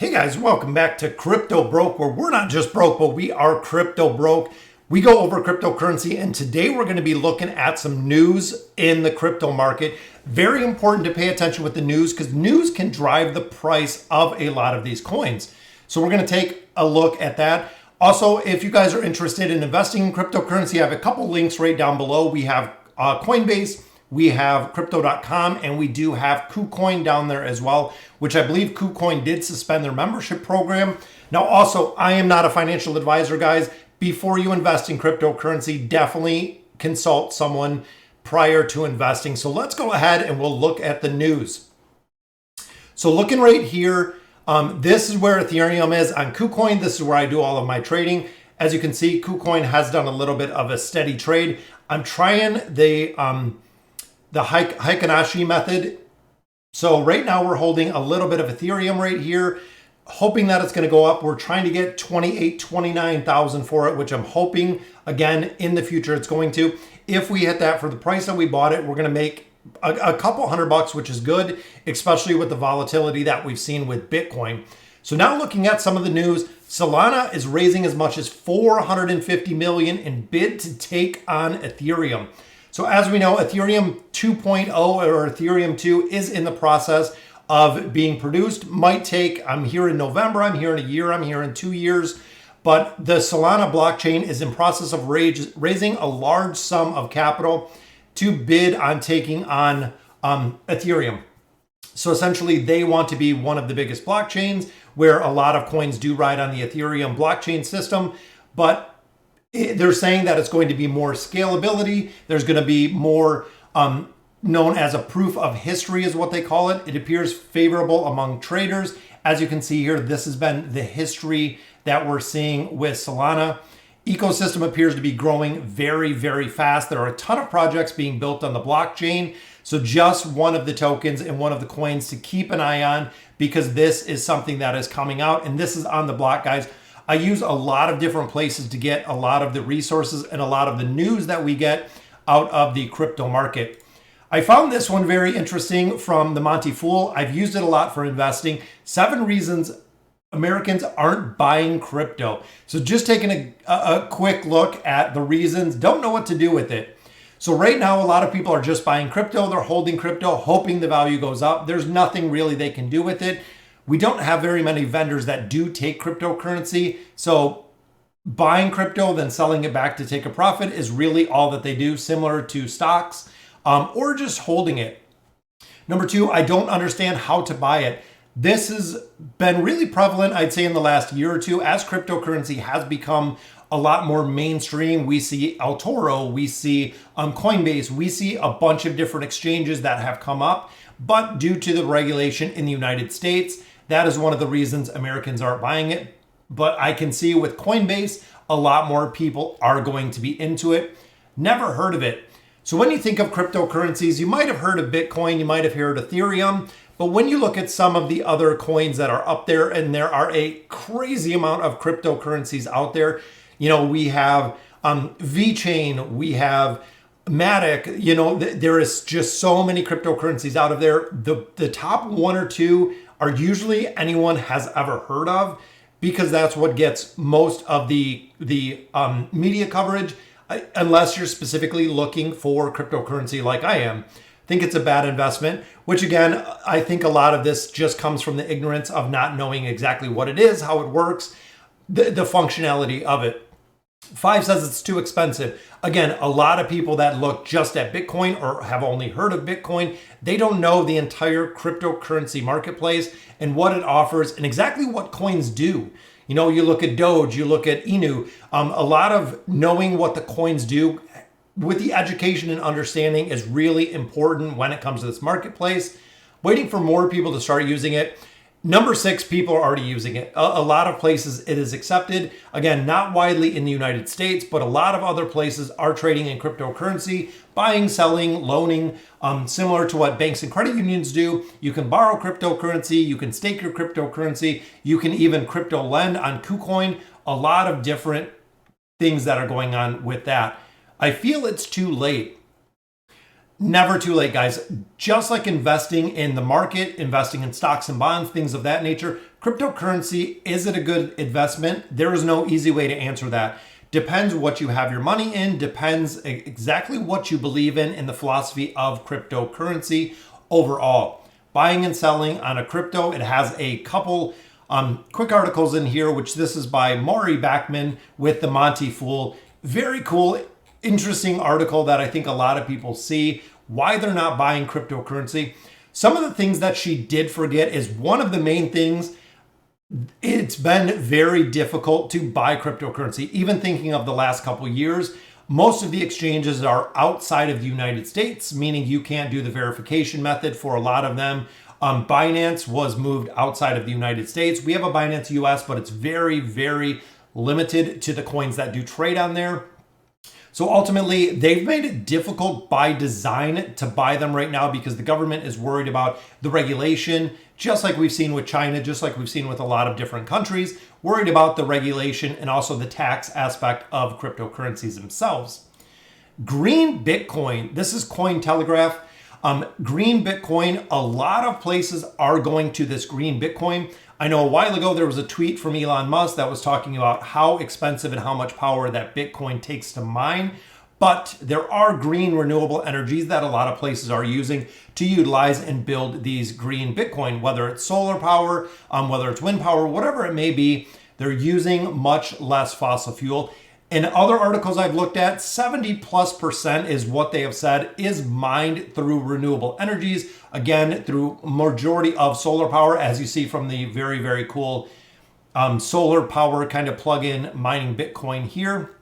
Hey guys, welcome back to Crypto Broke, where we're not just broke, but we are crypto broke. We go over cryptocurrency, and today we're going to be looking at some news in the crypto market. Very important to pay attention with the news because news can drive the price of a lot of these coins. So we're going to take a look at that. Also, if you guys are interested in investing in cryptocurrency, I have a couple links right down below. We have Coinbase, we have crypto.com, and we do have KuCoin down there as well, which I believe KuCoin did suspend their membership program. Now, also, I am not a financial advisor, guys. Before you invest in cryptocurrency, definitely consult someone prior to investing. So let's go ahead and we'll look at the news. So looking right here, this is where Ethereum is on KuCoin. This is where I do all of my trading. As you can see, KuCoin has done a little bit of a steady trade. I'm trying the Heikin-Ashi method. So right now we're holding a little bit of Ethereum right here, hoping that it's going to go up. We're trying to get 29,000 for it, which I'm hoping, again, in the future it's going to. If we hit that for the price that we bought it, we're going to make a couple $100, which is good, especially with the volatility that we've seen with Bitcoin. So now looking at some of the news, Solana is raising as much as $450 million in bid to take on Ethereum. So as we know, Ethereum 2.0 or Ethereum 2 is in the process of being produced. Might take, I'm here in November, I'm here in a year, I'm here in 2 years. But the Solana blockchain is in process of raising a large sum of capital to bid on taking on Ethereum. So essentially, they want to be one of the biggest blockchains where a lot of coins do ride on the Ethereum blockchain system. But they're saying that it's going to be more scalability. There's going to be more known as a proof of history is what they call it. It appears favorable among traders. As you can see here, this has been the history that we're seeing with Solana. Ecosystem appears to be growing very, very fast. There are a ton of projects being built on the blockchain. So just one of the tokens and one of the coins to keep an eye on because this is something that is coming out and this is on the block, guys. I use a lot of different places to get a lot of the resources and a lot of the news that we get out of the crypto market. I found this one very interesting from the Monty Fool. I've used it a lot for investing. 7 reasons Americans aren't buying crypto. So just taking a quick look at the reasons, don't know what to do with it. So right now, a lot of people are just buying crypto. They're holding crypto, hoping the value goes up. There's nothing really they can do with it. We don't have very many vendors that do take cryptocurrency. So buying crypto, then selling it back to take a profit is really all that they do, similar to stocks or just holding it. Number 2, I don't understand how to buy it. This has been really prevalent, I'd say, in the last year or two as cryptocurrency has become a lot more mainstream. We see Altoro, we see Coinbase, we see a bunch of different exchanges that have come up. But due to the regulation in the United States, that is one of the reasons Americans aren't buying it. But I can see with Coinbase, a lot more people are going to be into it. Never heard of it. So when you think of cryptocurrencies, you might have heard of Bitcoin, you might have heard of Ethereum. But when you look at some of the other coins that are up there, and there are a crazy amount of cryptocurrencies out there, you know, we have VeChain, we have Matic, there is just so many cryptocurrencies out of there. The top 1 or 2 are usually anyone has ever heard of because that's what gets most of the media coverage, unless you're specifically looking for cryptocurrency like I am. I think it's a bad investment, which again, I think a lot of this just comes from the ignorance of not knowing exactly what it is, how it works, the functionality of it. 5 says it's too expensive. Again, a lot of people that look just at Bitcoin or have only heard of Bitcoin, they don't know the entire cryptocurrency marketplace and what it offers and exactly what coins do. You know, you look at Doge, you look at Inu, a lot of knowing what the coins do with the education and understanding is really important when it comes to this marketplace. Waiting for more people to start using it. Number 6, people are already using it. A lot of places it is accepted. Again, not widely in the United States, but a lot of other places are trading in cryptocurrency, buying, selling, loaning, similar to what banks and credit unions do. You can borrow cryptocurrency, you can stake your cryptocurrency, you can even crypto lend on KuCoin. A lot of different things that are going on with that. I feel it's too late. Never too late, guys. Just like investing in the market, investing in stocks and bonds, things of that nature, Cryptocurrency, is it a good investment? There is no easy way to answer that. Depends what you have your money in, depends exactly what you believe in the philosophy of cryptocurrency overall. Buying and selling on a crypto, it has a couple quick articles in here, which this is by Maury Backman with the Monty Fool. Very cool, interesting article that I think a lot of people see why they're not buying cryptocurrency. Some of the things that she did forget is one of the main things. It's been very difficult to buy cryptocurrency. Even thinking of the last couple of years, most of the exchanges are outside of the United States, meaning you can't do the verification method for a lot of them. Binance was moved outside of the United States. We have a Binance US, but it's very, very limited to the coins that do trade on there. So ultimately, they've made it difficult by design to buy them right now because the government is worried about the regulation, just like we've seen with China, just like we've seen with a lot of different countries, worried about the regulation and also the tax aspect of cryptocurrencies themselves. Green Bitcoin, this is Cointelegraph. Green Bitcoin, a lot of places are going to this green Bitcoin. I know a while ago there was a tweet from Elon Musk that was talking about how expensive and how much power that Bitcoin takes to mine. But there are green renewable energies that a lot of places are using to utilize and build these green Bitcoin, whether it's solar power, whether it's wind power, whatever it may be, they're using much less fossil fuel. In other articles I've looked at, 70+% is what they have said is mined through renewable energies. Again, through majority of solar power, as you see from the very, very cool solar power kind of plug-in mining Bitcoin here.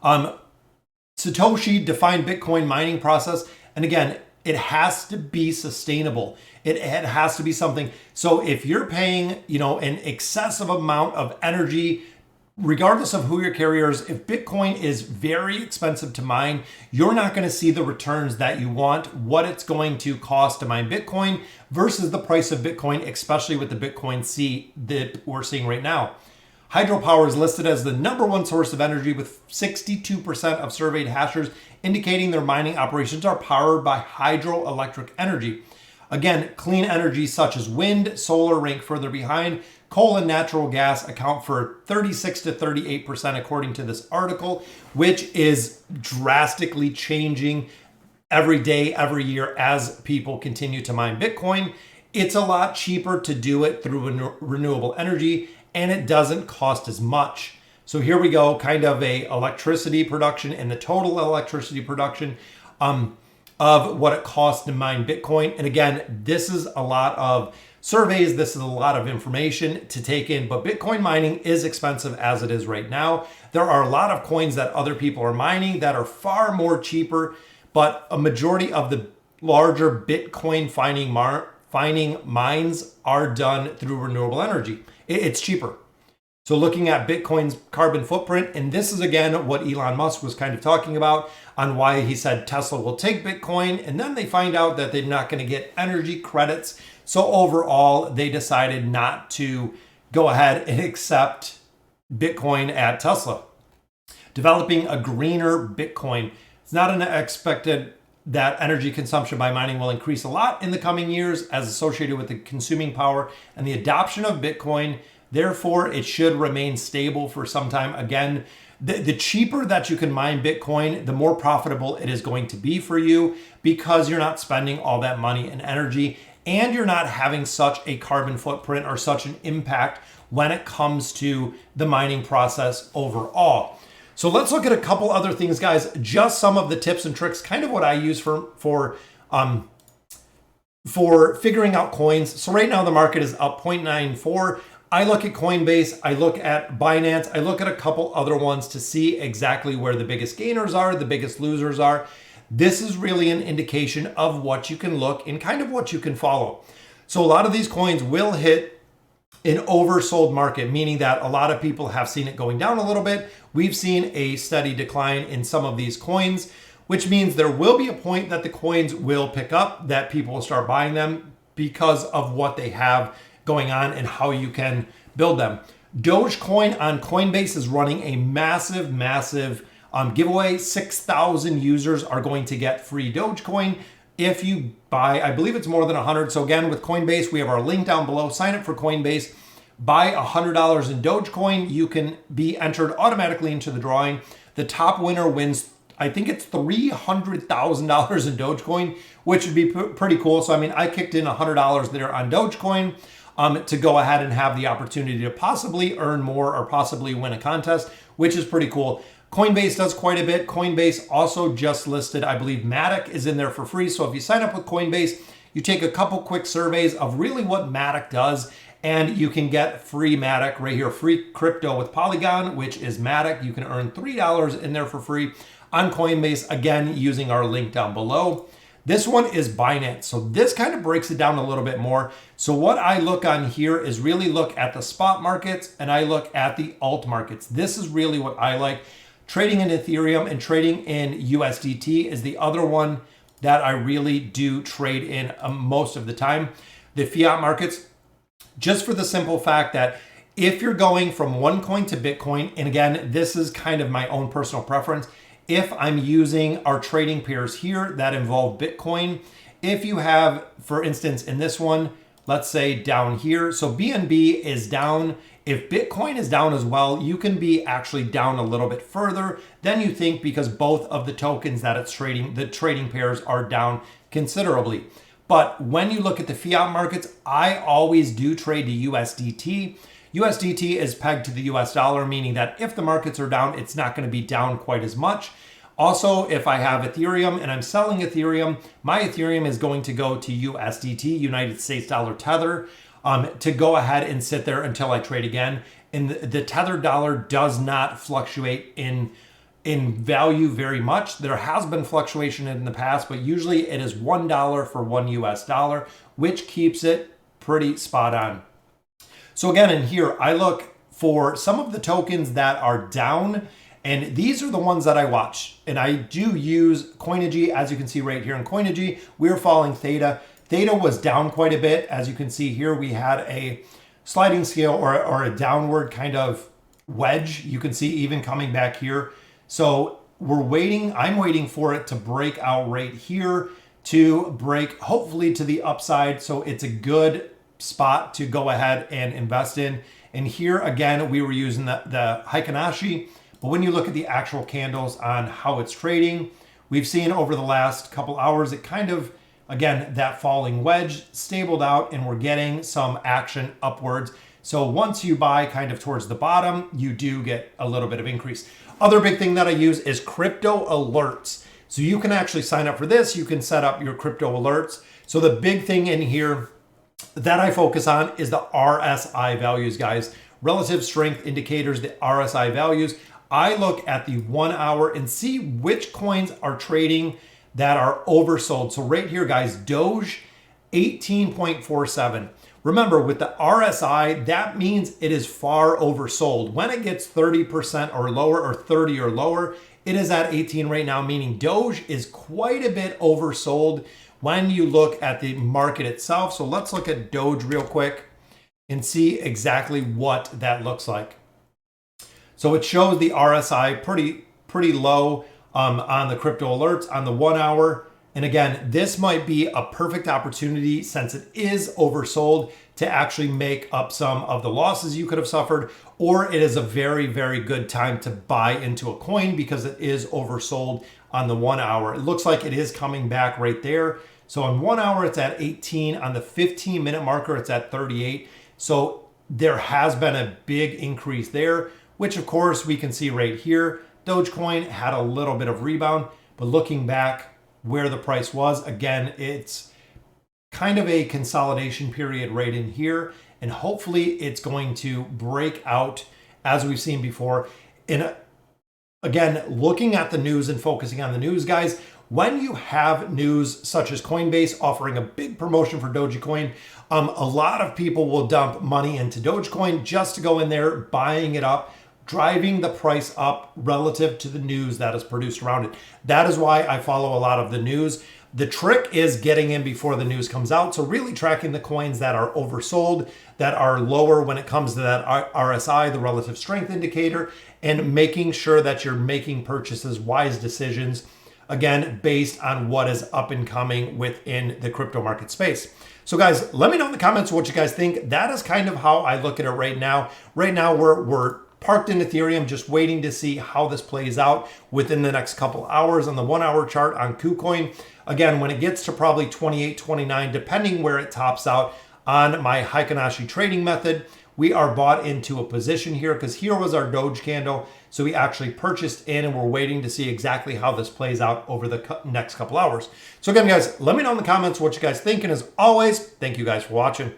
Satoshi defined Bitcoin mining process. And again, it has to be sustainable. It has to be something. So if you're paying, an excessive amount of energy, regardless of who your carrier is, if Bitcoin is very expensive to mine, you're not going to see the returns that you want, what it's going to cost to mine Bitcoin versus the price of Bitcoin, especially with the Bitcoin C that we're seeing right now. Hydropower is listed as the number one source of energy with 62% of surveyed hashers indicating their mining operations are powered by hydroelectric energy. Again, clean energy such as wind, solar rank further behind. Coal and natural gas account for 36 to 38% according to this article, which is drastically changing every day, every year as people continue to mine Bitcoin. It's a lot cheaper to do it through renewable energy, and it doesn't cost as much. So here we go, kind of a electricity production and the total electricity production of what it costs to mine Bitcoin. And again, this is a lot of surveys, this is a lot of information to take in, but Bitcoin mining is expensive as it is right now. There are a lot of coins that other people are mining that are far more cheaper, but a majority of the larger Bitcoin finding mines are done through renewable energy. It's cheaper. So looking at Bitcoin's carbon footprint, and this is again what Elon Musk was kind of talking about on why he said Tesla will take Bitcoin, and then they find out that they're not going to get energy credits. So overall, they decided not to go ahead and accept Bitcoin at Tesla. Developing a greener Bitcoin. It's not unexpected that energy consumption by mining will increase a lot in the coming years as associated with the consuming power and the adoption of Bitcoin. Therefore, it should remain stable for some time. Again, the cheaper that you can mine Bitcoin, the more profitable it is going to be for you because you're not spending all that money and energy, and you're not having such a carbon footprint or such an impact when it comes to the mining process overall. So let's look at a couple other things, guys. Just some of the tips and tricks, kind of what I use for figuring out coins. So right now the market is up 0.94. I look at Coinbase, I look at Binance, I look at a couple other ones to see exactly where the biggest gainers are, the biggest losers are. This is really an indication of what you can look and kind of what you can follow. So a lot of these coins will hit an oversold market, meaning that a lot of people have seen it going down a little bit. We've seen a steady decline in some of these coins, which means there will be a point that the coins will pick up, that people will start buying them because of what they have going on and how you can build them. Dogecoin on Coinbase is running a massive giveaway. 6,000 users are going to get free Dogecoin if you buy, I believe it's more than 100. So again, with Coinbase, we have our link down below. Sign up for Coinbase. Buy $100 in Dogecoin. You can be entered automatically into the drawing. The top winner wins, I think it's $300,000 in Dogecoin, which would be pretty cool. So, I mean, I kicked in $100 there on Dogecoin to go ahead and have the opportunity to possibly earn more or possibly win a contest, which is pretty cool. Coinbase does quite a bit. Coinbase also just listed, I believe Matic is in there for free. So if you sign up with Coinbase, you take a couple quick surveys of really what Matic does, and you can get free Matic right here, free crypto with Polygon, which is Matic. You can earn $3 in there for free on Coinbase, again, using our link down below. This one is Binance. So this kind of breaks it down a little bit more. So what I look on here is really look at the spot markets and I look at the alt markets. This is really what I like. Trading in Ethereum and trading in USDT is the other one that I really do trade in most of the time. The fiat markets, just for the simple fact that if you're going from one coin to Bitcoin, and again, this is kind of my own personal preference, if I'm using our trading pairs here that involve Bitcoin, if you have, for instance, in this one, let's say down here, so BNB is down. If Bitcoin is down as well, you can be actually down a little bit further than you think because both of the tokens that it's trading, the trading pairs are down considerably. But when you look at the fiat markets, I always do trade the USDT. USDT is pegged to the US dollar, meaning that if the markets are down, it's not going to be down quite as much. Also, if I have Ethereum and I'm selling Ethereum, my Ethereum is going to go to USDT, United States Dollar Tether, to go ahead and sit there until I trade again. And the tethered dollar does not fluctuate in value very much. There has been fluctuation in the past, but usually it is $1 for one US dollar, which keeps it pretty spot on. So again, in here, I look for some of the tokens that are down, and these are the ones that I watch. And I do use Coinigy, as you can see right here in Coinigy. We're following Theta. Theta was down quite a bit. As you can see here, we had a sliding scale or a downward kind of wedge. You can see even coming back here. So we're waiting. I'm waiting for it to break out right here to break, hopefully to the upside. So it's a good spot to go ahead and invest in. And here again, we were using the Heikinashi, but when you look at the actual candles on how it's trading, we've seen over the last couple hours, it kind of, again, that falling wedge stabled out and we're getting some action upwards. So once you buy kind of towards the bottom, you do get a little bit of increase. Other big thing that I use is crypto alerts. So you can actually sign up for this. You can set up your crypto alerts. So the big thing in here that I focus on is the RSI values, guys. Relative strength indicators, the RSI values. I look at the 1 hour and see which coins are trading that are oversold. So right here, guys, Doge, 18.47. Remember, with the RSI, that means it is far oversold. When it gets 30% or lower or 30 or lower, it is at 18 right now, meaning Doge is quite a bit oversold when you look at the market itself. So let's look at Doge real quick and see exactly what that looks like. So it shows the RSI pretty low on the crypto alerts on the 1 hour. And again, this might be a perfect opportunity since it is oversold to actually make up some of the losses you could have suffered, or it is a very, very good time to buy into a coin because it is oversold on the 1 hour. It looks like it is coming back right there. So on 1 hour, it's at 18. On the 15-minute marker, it's at 38. So there has been a big increase there, which of course we can see right here. Dogecoin had a little bit of rebound, but looking back where the price was, again, it's kind of a consolidation period right in here. And hopefully it's going to break out as we've seen before. And again, looking at the news and focusing on the news, guys, when you have news such as Coinbase offering a big promotion for Dogecoin, a lot of people will dump money into Dogecoin just to go in there, buying it up, driving the price up relative to the news that is produced around it. That is why I follow a lot of the news. The trick is getting in before the news comes out. So really tracking the coins that are oversold, that are lower when it comes to that RSI, the relative strength indicator, and making sure that you're making purchases, wise decisions. again, based on what is up and coming within the crypto market space. So guys, let me know in the comments what you guys think. That is kind of how I look at it right now. Right now, we're parked in Ethereum, just waiting to see how this plays out within the next couple hours on the 1 hour chart on KuCoin. Again, when it gets to probably 28, 29, depending where it tops out on my Heikinashi trading method, we are bought into a position here because here was our Doge candle. So we actually purchased in and we're waiting to see exactly how this plays out over the next couple hours. So again, guys, let me know in the comments what you guys think. And as always, thank you guys for watching.